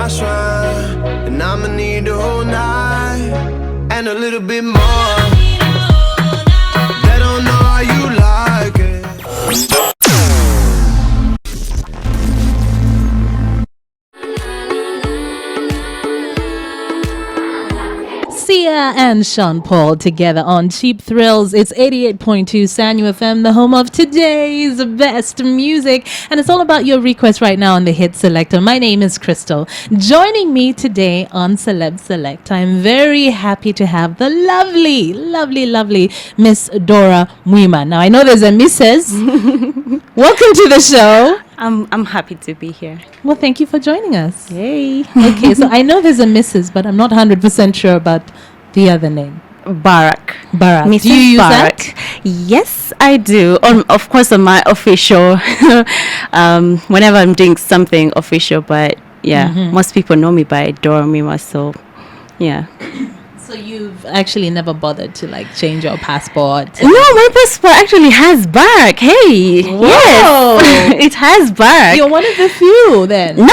I swear, and I'ma need the whole night and a little bit more. They don't know how you like it. Sia and Sean Paul together on Cheap Thrills. It's 88.2 SANYU FM, the home of today's best music. And it's all about your requests right now on the Hit Selector. My name is Crystal. Joining me today on Celeb Select, I'm very happy to have the lovely Miss Dora Mwima. Now, I know there's a Mrs. Welcome to the show. I'm happy to be here. Well, thank you for joining us. Yay. Okay, so I know there's a Mrs., but I'm not 100% sure about the other name. Barack. Mrs. Do you use Barack? that? Yes, I do. Of course, on my official, whenever I'm doing something official, but yeah, most people know me by Dora Mima, so yeah. So you've actually never bothered to like change your passport? No, my passport actually has Barack. Hey, Whoa. Yes, it has Barack. You're one of the few then. No.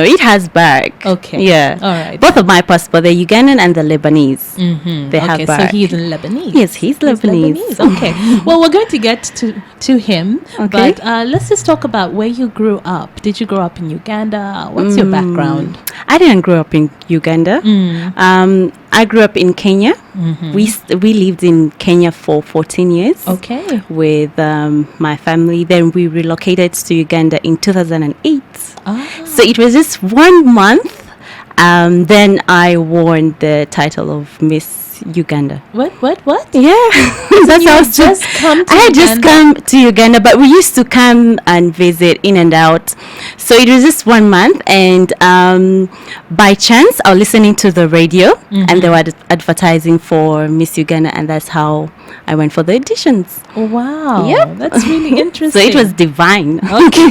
It has Barack. Okay. Yeah. All right. Both of my passport, the Ugandan and the Lebanese. They have Okay, Barack. so he's Lebanese. Yes, he's Lebanese. Okay. Well, we're going to get to him. Okay. But let's just talk about where you grew up. Did you grow up in Uganda? What's your background? I didn't grow up in Uganda. I grew up in Kenya. We lived in Kenya for 14 years. Okay. With my family. Then we relocated to Uganda in 2008. So it was just 1 month. Then I won the title of Miss Uganda. What? Yeah. That's how I had just come to Uganda, but we used to come and visit in and out. So it was just 1 month, and by chance I was listening to the radio and they were advertising for Miss Uganda, and that's how I went for the auditions. Wow. Yep. That's really interesting. So it was divine. Okay.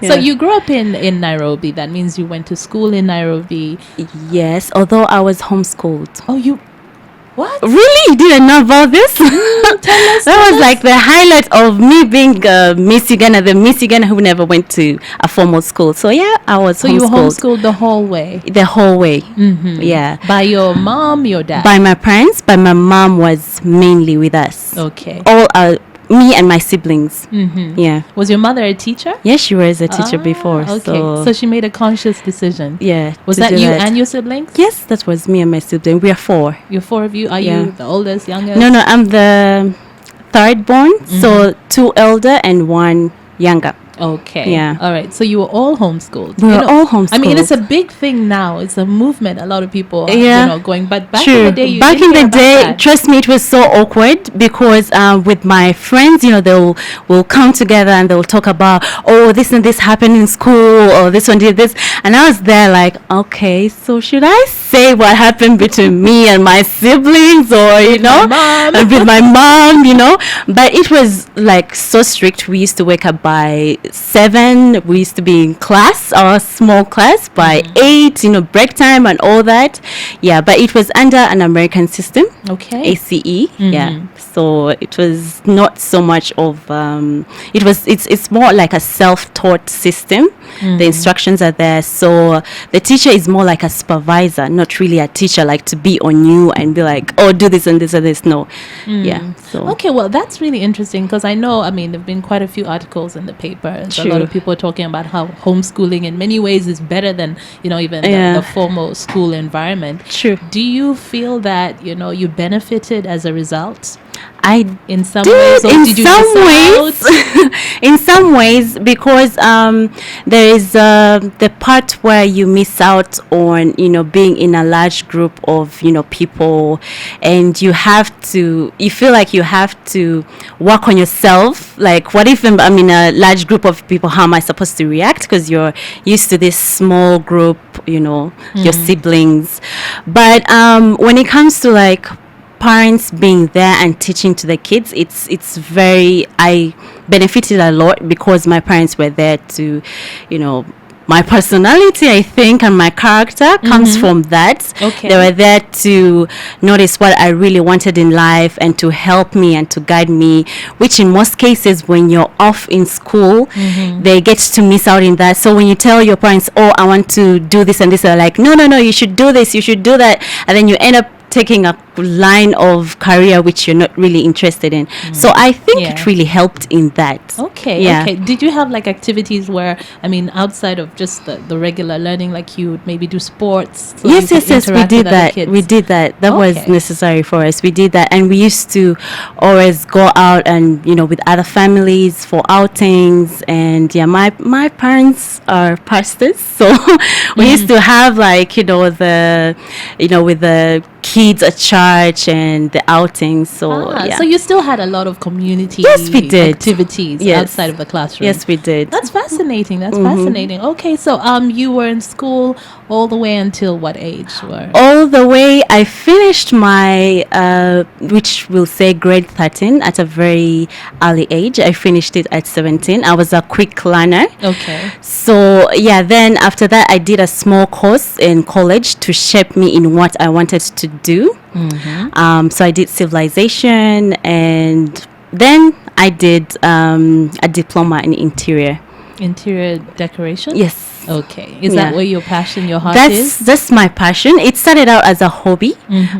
Yeah. So you grew up in Nairobi. That means you went to school in Nairobi. Yes, although I was homeschooled. Oh, you... What? Really? You didn't know about this? Tell us. That was like the highlight of me being Miss Uganda, the Miss Uganda who never went to a formal school. So yeah, I was So homeschooled. you were homeschooled the whole way? The whole way. Yeah. By your mom, your dad? By my parents, but my mom was mainly with us. Okay. All me and my siblings. Yeah. Was your mother a teacher? Yes, she was a teacher before. Okay. So she made a conscious decision. Yeah. Was that you and your siblings? Yes, that was me and my siblings. We are 4. You're 4 of you? Are you the oldest, youngest? No, I'm the third born. So 2 elder and 1 younger. Okay. Yeah. All right. So you were all homeschooled. We were all homeschooled. I mean, it's a big thing now. It's a movement. A lot of people are going. But back True. in the day, back in the day, trust me, it was so awkward because with my friends, we'll come together and they'll talk about, oh, this and this happened in school, or this one did this, and I was there like, okay, so should I say what happened between me and my siblings, or with my mom, But it was like so strict. We used to wake up by 7. We used to be in class, our small class, by 8, break time and all that. Yeah, but it was under an American system. Okay. ACE. Yeah. So it was not so much of it's more like a self-taught system. The instructions are there, so the teacher is more like a supervisor, not really a teacher, like to be on you and be like, oh, do this and this and this. No. Yeah. So okay, well, that's really interesting because I know, there've been quite a few articles in the paper. True. A lot of people are talking about how homeschooling in many ways is better than even the formal school environment. True. Do you feel that you benefited as a result? In some ways, in some ways, because there is the part where you miss out on being in a large group of people, and you feel like you have to work on yourself. Like, what if I'm in a large group of people? How am I supposed to react? Because you're used to this small group, your siblings. But when it comes to like parents being there and teaching to the kids, I benefited a lot because my parents were there to my personality, I think, and my character comes from that. Okay. They were there to notice what I really wanted in life and to help me and to guide me, which in most cases, when you're off in school, they get to miss out in that. So when you tell your parents, oh, I want to do this and this, they're like, no, you should do this, you should do that. And then you end up taking a line of career which you're not really interested in. So I think it really helped in that. Okay. Yeah. Okay. Did you have like activities where, I mean, outside of just the regular learning, like you would maybe do sports? So Yes, you could we interact did with other that. kids? We did that. That was Okay. necessary for us. We did that, and we used to always go out and with other families for outings. And yeah, my parents are pastors, so we used to have like the with the kids at church and the outings. So yeah. So you still had a lot of community Yes, we did. activities Yes. outside of the classroom. Yes, we did. That's fascinating. That's fascinating. Okay, so you were in school all the way until what age? All the way, I finished my which we'll say grade 13 at a very early age. I finished it at 17. I was a quick learner. Okay. So yeah, then after that I did a small course in college to shape me in what I wanted to do. So I did civilization, and then I did a diploma in interior decoration? Yes. Okay. Is that where your passion, your heart is? That's my passion. It started out as a hobby,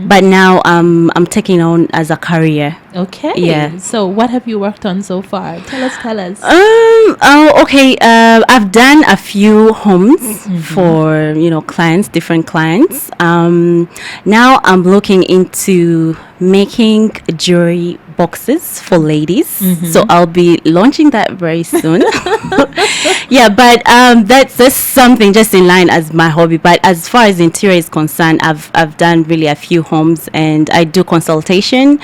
but now I'm taking on as a career. Okay. Yeah. So what have you worked on so far? Tell us. Okay. I've done a few homes for clients, different clients. Now I'm looking into making jewelry boxes for ladies. So I'll be launching that very soon. Yeah, but that's something just in line as my hobby. But as far as interior is concerned, I've done really a few homes, and I do consultation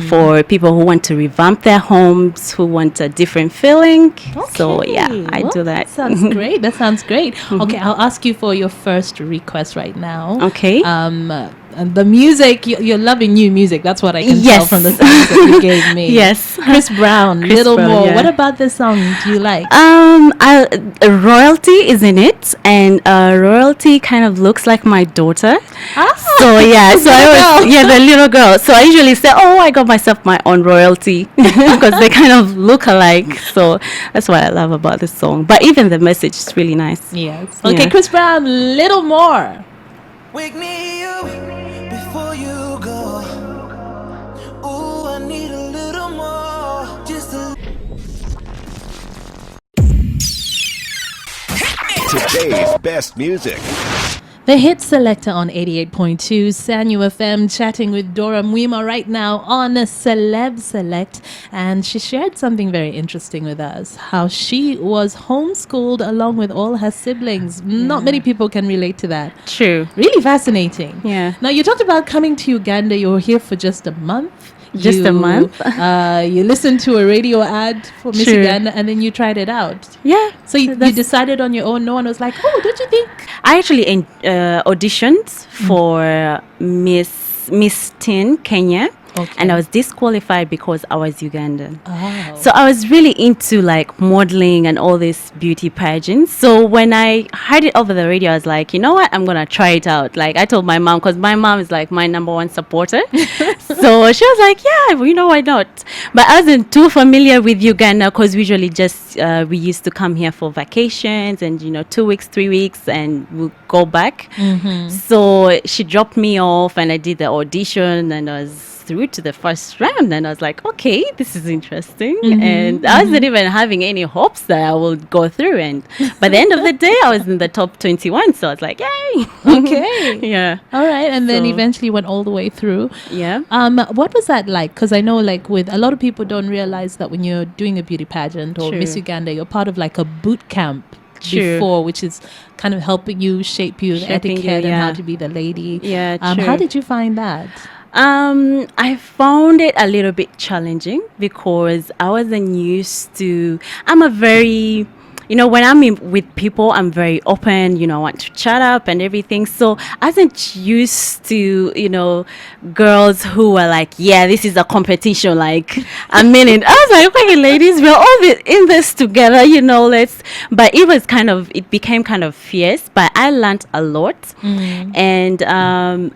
for people who want to revamp their homes, who want a different feeling. So yeah, I do that. That sounds great. That sounds great. Okay, I'll ask you for your first request right now. Okay. And the music, you're loving new music. That's what I can tell from the songs that you gave me. Yes. Chris Brown, Chris Little Brown, More. yeah. What about this song do you like? Royalty is in it, and Royalty kind of looks like my daughter. So yeah, so the little girl. So I usually say, oh, I got myself my own Royalty, because they kind of look alike. So that's what I love about this song. But even the message is really nice. Yes. Okay, Yeah. Chris Brown, Little More. Wake me up before you go. Ooh, I need a little more. Just a Today's best music. The hit selector on 88.2 SANYU FM, chatting with Dora Mwima right now on Celeb Select. And she shared something very interesting with us, how she was homeschooled along with all her siblings. Not many people can relate to that. True. Really fascinating. Yeah. Now, you talked about coming to Uganda. You were here for just a month. Just a month. You listened to a radio ad for Miss True. Uganda, and then you tried it out. Yeah. So you decided on your own. No one was like, oh, don't you think? I actually auditioned for Miss Teen Kenya. Okay. And I was disqualified because I was Ugandan. Oh. So I was really into like modeling and all these beauty pageants. So when I heard it over the radio, I was like, you know what? I'm going to try it out. Like I told my mom, because my mom is like my number one supporter. So she was like, yeah, well, why not? But I wasn't too familiar with Uganda, because we usually just, we used to come here for vacations and, 2 weeks, 3 weeks, and we'll go back. So she dropped me off, and I did the audition, and I was through to the first round, and I was like, okay, this is interesting. And I wasn't even having any hopes that I would go through, and by the end of the day I was in the top 21, so I was like, yay. Okay. Yeah. All right. And then So- eventually went all the way through. Yeah. What was that like? Because I know like with a lot of people don't realize that when you're doing a beauty pageant or True. Miss Uganda, you're part of like a boot camp True. before, which is kind of helping you shape you, the Shaping you, etiquette and how yeah. to be the lady. Yeah, How true. did you find that? I found it a little bit challenging because I wasn't used to. I'm a very when I'm with people, I'm very open, I want to chat up and everything. So I wasn't used to, girls who were like, yeah, this is a competition, like a minute. I was like, okay, ladies, we're all in this together, but it became kind of fierce, but I learned a lot. And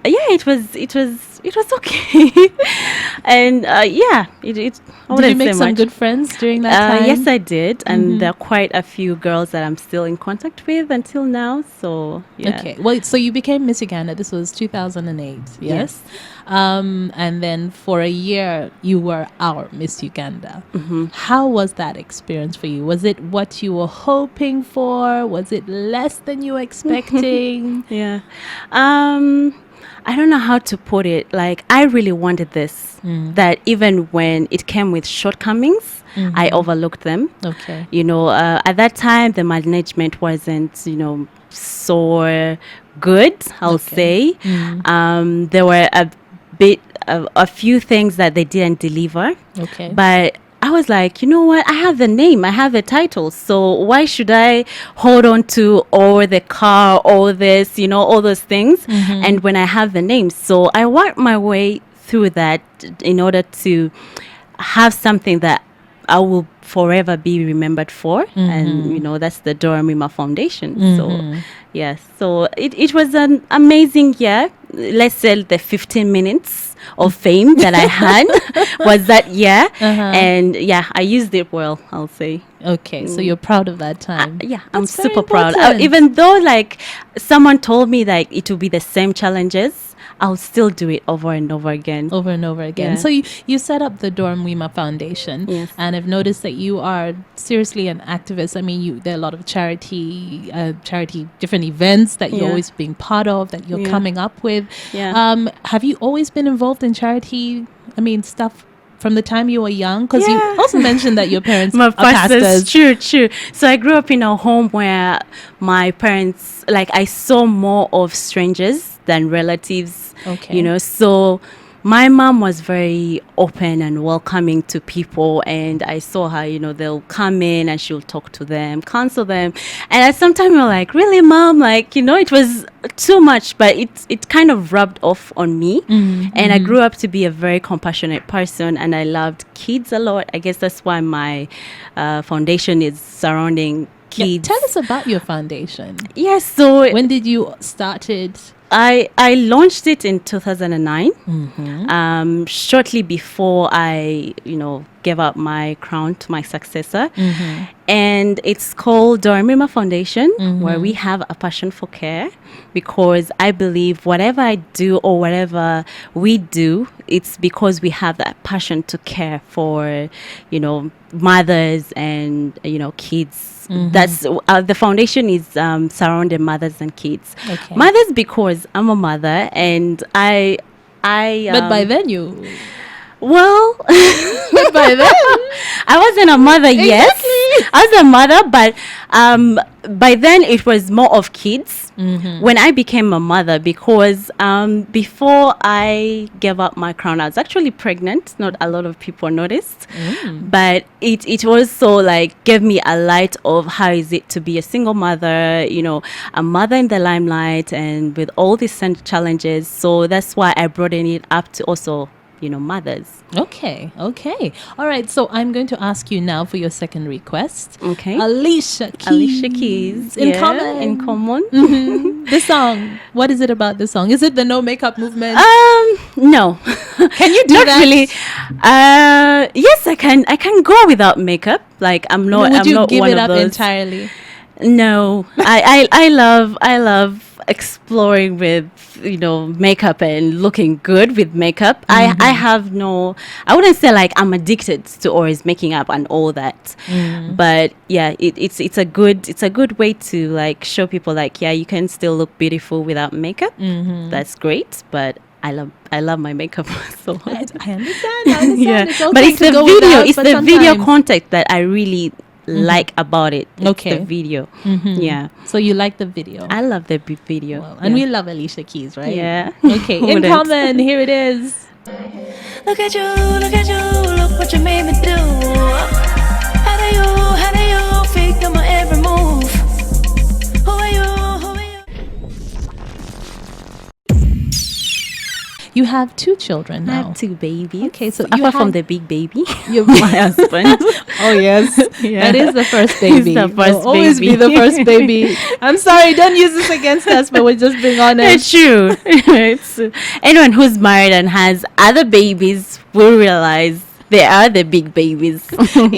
it was okay. And I Did you wouldn't make say some much. good friends during that time? Yes, I did, and there are quite a few girls that I'm still in contact with until now. So yeah. Okay. Well, so you became Miss Uganda. This was 2008. Yes. And then for a year you were our Miss Uganda. How was that experience for you? Was it what you were hoping for? Was it less than you were expecting? Yeah. I don't know how to put it. Like, I really wanted this. That even when it came with shortcomings, I overlooked them. Okay. At that time, the management wasn't, so good, I'll say. There were a few things that they didn't deliver. Okay. But I was like, you know what? I have the name, I have the title. So why should I hold on to all the car, all this, all those things? And when I have the name, so I worked my way through that in order to have something that I will forever be remembered for. And, that's the Dora Mima Foundation. So, yes. So it was an amazing year. Let's say the 15 minutes of fame that I had was that year. And I used it well, I'll say. Okay. So you're proud of that time? I'm That's very super proud. important. Even though like someone told me like it will be the same challenges, I'll still do it over and over again. Over and over again. Yeah. So you set up the Dora Mima Foundation. Yes. And I've noticed that you are seriously an activist. I mean, there are a lot of charity different events that you're always being part of, that you're coming up with. Yeah. Have you always been involved in charity? I mean, stuff from the time you were young? Because you also mentioned that your parents My are pastors. True. So I grew up in a home where my parents, like, I saw more of strangers than relatives. Okay. So my mom was very open and welcoming to people, and I saw her, they'll come in and she'll talk to them, counsel them. And at some time we were like, really, mom? Like, it was too much, but it kind of rubbed off on me. And I grew up to be a very compassionate person, and I loved kids a lot. I guess that's why my foundation is surrounding kids. Tell us about your foundation. Yes, so When did you start it? I launched it in 2009, shortly before I, gave up my crown to my successor. And it's called Dora Mima Foundation, where we have a passion for care, because I believe whatever I do or whatever we do, it's because we have that passion to care for, mothers and, kids. That's the foundation is surrounding mothers and kids. Okay. Mothers, because I'm a mother, and I But by then you... well, But by then... I wasn't a mother yet. I was a mother, but by then it was more of kids when I became a mother, because before I gave up my crown, I was actually pregnant. Not a lot of people noticed, but it also like gave me a light of how is it to be a single mother, a mother in the limelight and with all these challenges. So that's why I broadened it up to also mothers. Okay. All right. So I'm going to ask you now for your second request. Okay. Alicia Keys. In common. common. The song. What is it about the song? Is it the no makeup movement? No. Can you do Not that? really. Yes, I can. I can go without makeup. Like, I'm not. Would I'm you not give one it of up those. entirely? No. I love exploring with makeup and looking good with makeup. I have no. I wouldn't say like I'm addicted to always making up and all that. But yeah, it's a good way to like show people like, yeah, you can still look beautiful without makeup. That's great. But I love my makeup so much. I understand. Yeah, It's okay but it's to the go video. without, It's but the video sometimes- content that I really like about it. It's Okay. the video. Yeah, So you like the video? I love the video. Well, and we love Alicia Keys, right? Yeah. Okay. Who In wouldn't? common, here it is. Look at you, look what you made me do. How do you fake them every you have 2 children I now. have 2 babies. Okay, so you apart from had- the big baby, You- my husband. Oh yes, Yeah. that is the first baby. the first Will always baby. be the first baby. I'm sorry, don't use this against us, but we're just being honest. It's true. It's, anyone who's married and has other babies will realize they are the big babies.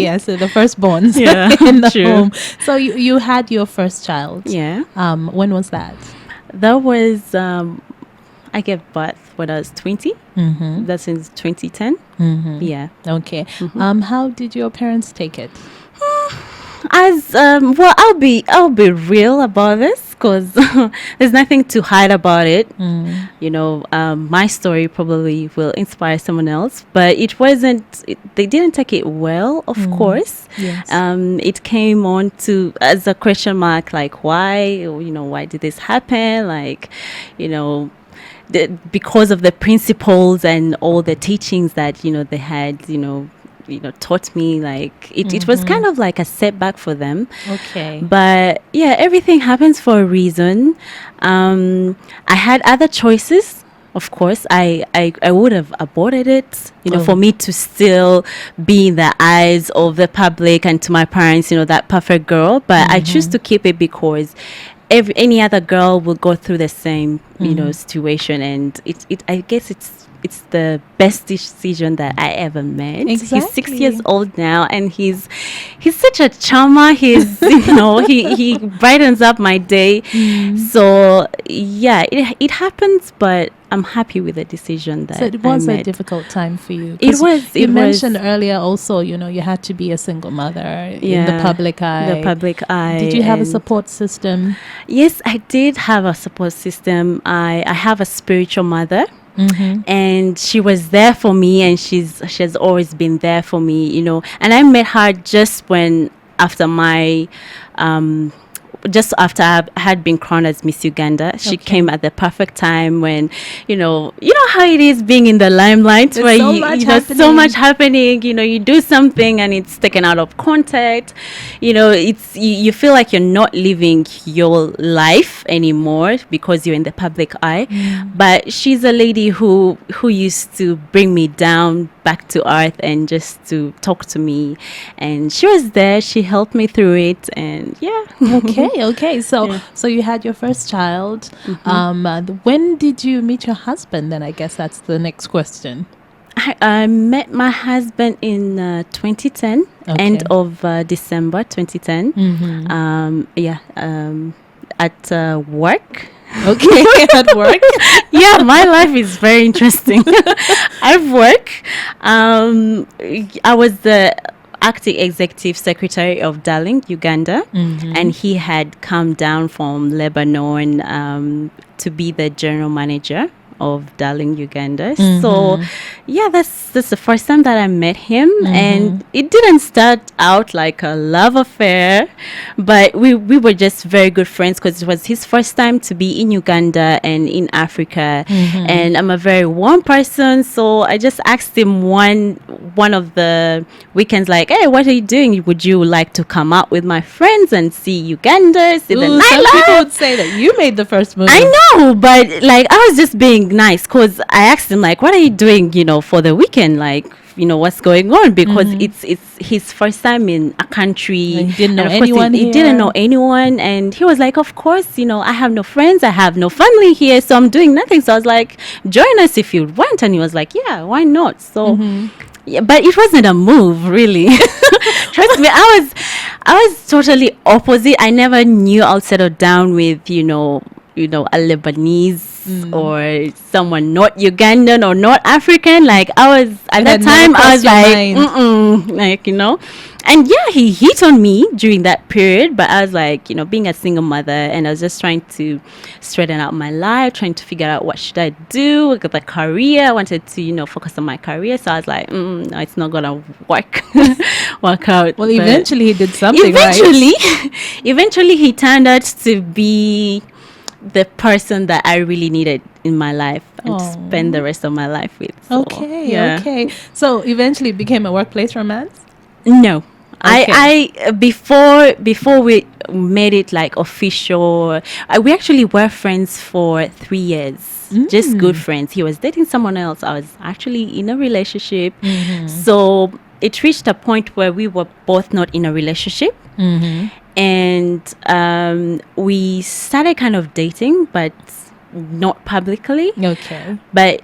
Yeah, so the firstborns Yeah, in the true. home. So you had your first child. Yeah. When was that? That was I gave birth when I was 20. Mm-hmm. That's in 2010. Mm-hmm. Yeah. Okay. How did your parents take it? As well, I'll be real about this because there's nothing to hide about it. You know, my story probably will inspire someone else, but it wasn't. They didn't take it well, of course. Yes. It came on to as a question mark, like why, you know, why did this happen? Like, you know, because of the principles and all the teachings that, you know, they had, taught me, like it was kind of like a setback for them. Okay. But yeah, everything happens for a reason. I had other choices. Of course, I would have aborted it, for me to still be in the eyes of the public and to my parents, that perfect girl. But I choose to keep it because any other girl will go through the same, situation, and I guess it's the best decision that I ever made. Exactly. He's 6 years old now, and he's such a charmer. He's he brightens up my day. So yeah, it happens, but I'm happy with the decision that So it was I a made. difficult time for you. It 'Cause was. You It mentioned was. earlier also, you had to be a single mother in the Yeah, public eye. The public eye. Did you have a and- support system? Yes, I did have a support system. I have a spiritual mother. And she was there for me, and she has always been there for me, and I met her just after my just after I had been crowned as Miss Uganda. She came at the perfect time when, you know how it is being in the limelight, There's where so you much know, so happening. much happening. You do something and it's taken out of context. It's you feel like you're not living your life anymore because you're in the public eye. But she's a lady who used to bring me down back to earth and just to talk to me, and she was there. She helped me through it, and yeah. Okay. So you had your first child. When did you meet your husband? Then I guess that's the next question. I met my husband in 2010, end of December 2010. At work. Okay, at work. Yeah, my life is very interesting. At work, I was the acting executive secretary of Darling, Uganda, and he had come down from Lebanon to be the general manager of Darling, Uganda. So yeah, that's the first time that I met him, and it didn't start out like a love affair, but we were just very good friends because it was his first time to be in Uganda and in Africa, and I'm a very warm person, so I just asked him one of the weekends, like, hey, what are you doing? Would you like to come out with my friends and see Uganda, see the Ooh, some people nightlife? would say that you made the first move. I know, but like I was just being nice because I asked him, like, what are you doing, for the weekend? Like, what's going on? Because it's his first time in a country. And he didn't know of course anyone he here. didn't know anyone, and he was like, of course, I have no friends, I have no family here, so I'm doing nothing. So I was like, join us if you want, and he was like, yeah, why not? So yeah, but it wasn't a move, really. Trust me, I was totally opposite. I never knew I'll settle down with a Lebanese or someone not Ugandan or not African. Like I was at that had time, never I was crossed your like, and yeah, he hit on me during that period. But I was like, being a single mother, and I was just trying to straighten out my life, trying to figure out what should I do with the career. I wanted to, focus on my career. So I was like, no, it's not gonna work out. Well, But eventually he did something, right? Eventually he turned out to be the person that I really needed in my life and to spend the rest of my life with. So, yeah. Okay. So eventually it became a workplace romance? No. Okay. I before made it like official. We actually were friends for 3 years, just good friends. He was dating someone else. I was actually in a relationship. So it reached a point where we were both not in a relationship. And we started kind of dating, but not publicly. Okay. But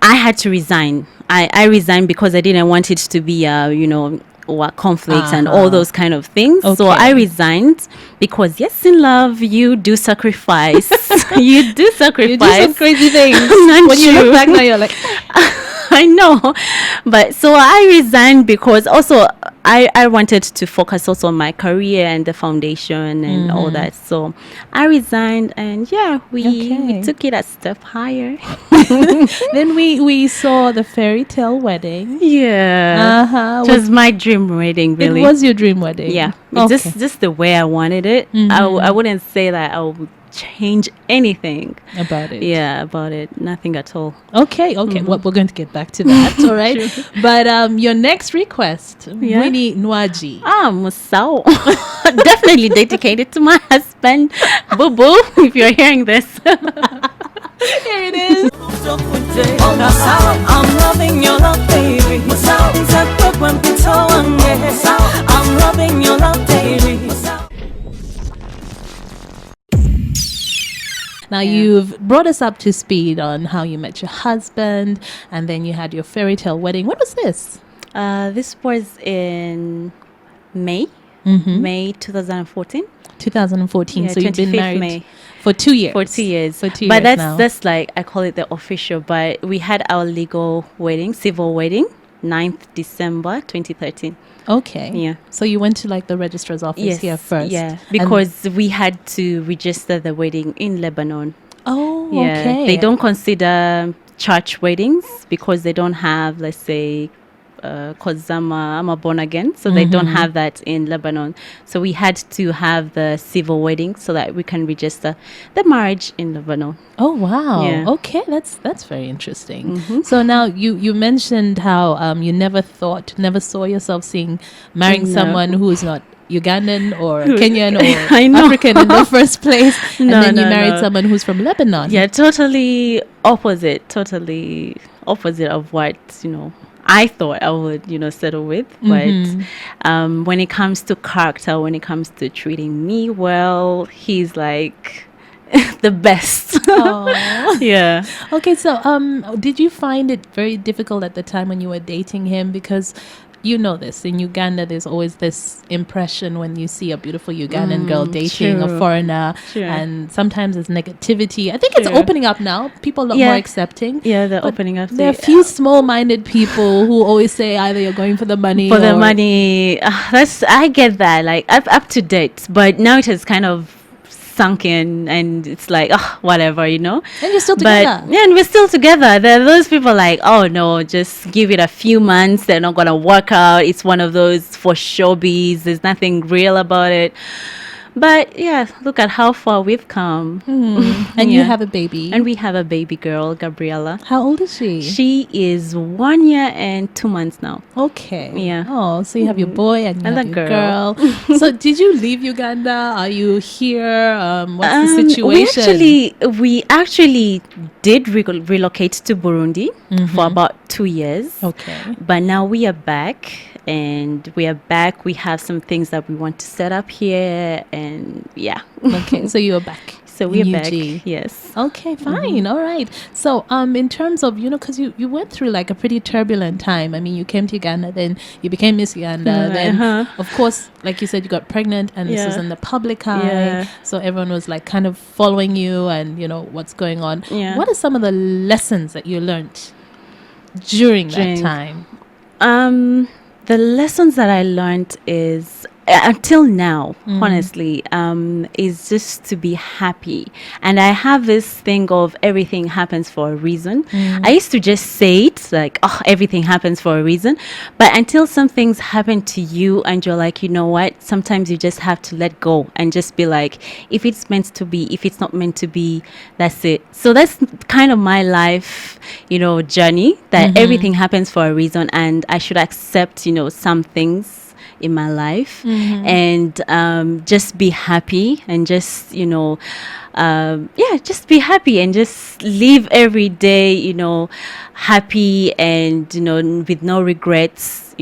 I had to resign. I resigned because I didn't want it to be what conflicts and all those kind of things. So I resigned because yes, in love you do sacrifice. You do sacrifice. You do some crazy things. When you look back now, you're like, I know. But so I resigned because also I wanted to focus also on my career and the foundation and all that. So I resigned, and we took it a step higher. Then we saw the fairy tale wedding. Yeah. It was my dream wedding, really. It was your dream wedding. Yeah. Okay. Just the way I wanted it. I wouldn't say that I would change anything about it. Yeah, about it. Nothing at all. Okay. Well, we're going to get back to that. All right. Sure. But your next request, Winnie Nwaji. Musao. Definitely dedicated to my husband, Boo Boo, if you're hearing this. Here it is. I'm loving your love, baby. I'm loving your love, baby. Now, you've brought us up to speed on how you met your husband, and then you had your fairy tale wedding. When was this? This was in May 2014. 2014. Yeah, so you've been married May. for 2 years. For 2 years. For 2 but years now. that's like, I call it the official, but we had our legal wedding, civil wedding, 9th December 2013. Okay. Yeah. So you went to like the registrar's office here first. Yeah, because we had to register the wedding in Lebanon. Oh, Yeah. okay. They don't consider church weddings because they don't have, let's say, because I'm a born again, so they don't have that in Lebanon. So we had to have the civil wedding so that we can register the marriage in Lebanon. Oh, wow. Yeah. Okay, that's very interesting. So now you mentioned how you never saw yourself marrying someone who is not Ugandan or Kenyan or I know. African in the first place, and No, then you no, married no. someone who's from Lebanon. Yeah, totally opposite of what, I thought I would, settle with. But when it comes to character, when it comes to treating me well, he's like the best. Aw. Yeah. Okay, so did you find it very difficult at the time when you were dating him? Because you know this, in Uganda, there's always this impression when you see a beautiful Ugandan girl dating a true. foreigner, True. and sometimes there's negativity. I think it's True. opening up now. People are a lot more accepting. Yeah, they're But opening up. There are a few small-minded people who always say either you're going for the money For the or- money. I get that, like up to date, but now it has kind of sunk in, and it's like, whatever, And you're still But together. yeah, and we're still together. There are those people like, oh no, just give it a few months, they're not gonna work out. It's one of those for showbiz. There's nothing real about it. But yeah, look at how far we've come. And you have a baby. And we have a baby girl, Gabriella. How old is she? She is 1 year and 2 months now. Okay. Yeah. Oh, so you have your boy and you And have the your girl. So did you leave Uganda? Are you here? What's the situation? We actually did relocate to Burundi for about 2 years. Okay. But now we are back, and we have some things that we want to set up here, and yeah. Okay, so you're back. So we're in back. UG. Yes. Okay, fine. All right. So, in terms of, because you went through like a pretty turbulent time. I mean, you came to Uganda, then you became Miss Uganda. Then, of course, like you said, you got pregnant, and this was Yeah. in the public eye. Yeah. So everyone was like kind of following you, and what's going on. Yeah. What are some of the lessons that you learned during that time? The lessons that I learned is, until now, honestly, is just to be happy. And I have this thing of everything happens for a reason. I used to just say it like, everything happens for a reason. But until some things happen to you and you're like, you know what, sometimes you just have to let go and just be like, if it's meant to be, if it's not meant to be, that's it. So that's kind of my life, journey, that everything happens for a reason, and I should accept, some things in my life, and just be happy, and just just be happy and just live every day, happy, and with no regrets,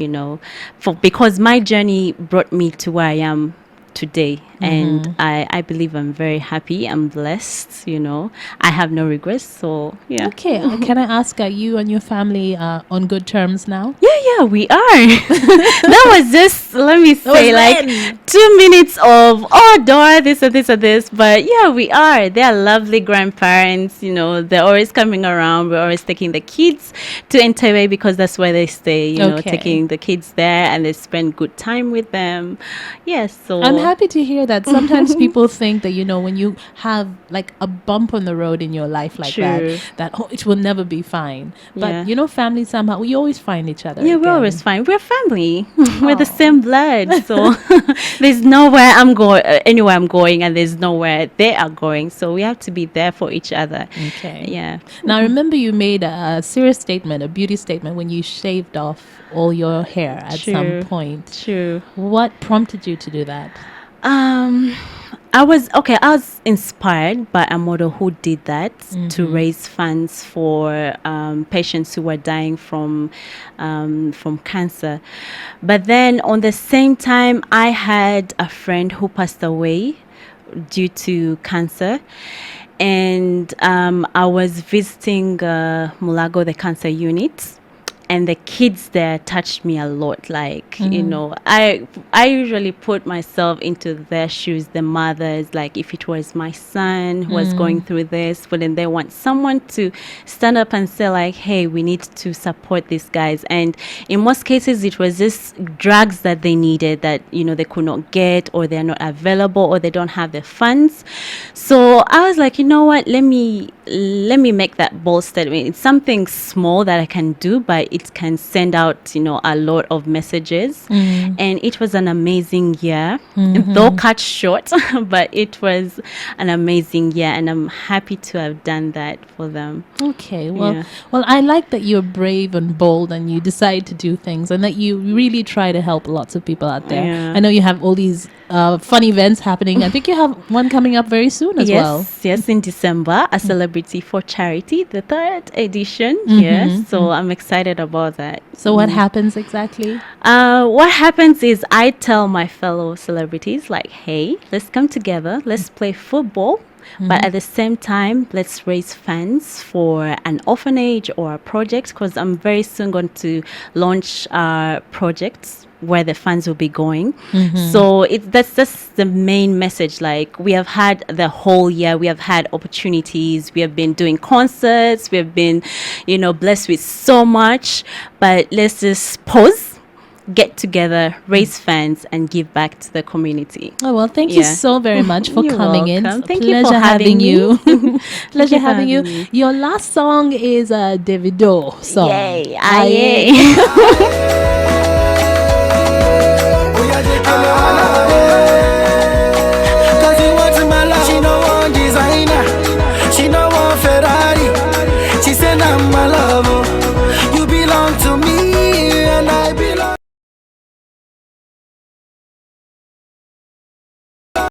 because my journey brought me to where I am today, and I believe I'm very happy. I'm blessed. I have no regrets. So yeah. Okay. Can I ask, are you and your family on good terms now? Yeah, we are. That was just, let me say, like 2 minutes of, Dora, this and this and this. But yeah, we are. They are lovely grandparents. They're always coming around. We're always taking the kids to Entebbe because that's where they stay. Taking the kids there, and they spend good time with them. Yes, so I'm happy to hear that. Sometimes people think that, when you have like a bump on the road in your life like True. that it will never be fine. But, family somehow, we always find each other. Yeah, we're again. always fine. We're family. We're the same blood. So there's nowhere I'm going, anywhere I'm going, and there's nowhere they are going. So we have to be there for each other. Okay. Yeah. Now, I remember you made a serious statement, a beauty statement, when you shaved off all your hair at some point. True. What prompted you to do that? I was inspired by a model who did that to raise funds for patients who were dying from cancer. But then on the same time, I had a friend who passed away due to cancer. And I was visiting Mulago, the cancer unit. And the kids there touched me a lot. Like, I usually put myself into their shoes, the mothers, like if it was my son who was going through this, but then they want someone to stand up and say like, hey, we need to support these guys. And in most cases, it was just drugs that they needed that, they could not get, or they're not available, or they don't have the funds. So I was like, you know what, let me make that bold statement. It's something small that I can do, but it can send out, a lot of messages. And it was an amazing year, though cut short, but it was an amazing year, and I'm happy to have done that for them. Okay, well, I like that you're brave and bold, and you decide to do things, and that you really try to help lots of people out there. Yeah. I know you have all these fun events happening. I think you have one coming up very soon as well. Yes, in December, a Celebrity for Charity, the 3rd edition. Yes, so I'm excited about that. So what happens exactly? What happens is I tell my fellow celebrities like, hey, let's come together, let's play football. But at the same time, let's raise funds for an orphanage or a project, because I'm very soon going to launch projects where the funds will be going. So that's just the main message. Like, we have had the whole year, we have had opportunities, we have been doing concerts, we have been, blessed with so much, but let's just pause, get together, raise funds, and give back to the community. Oh, well, thank you so very much for You're coming in. welcome. Thank Pleasure you for having you. me. Pleasure having you. Your last song is a Davido song. Yay. Aye.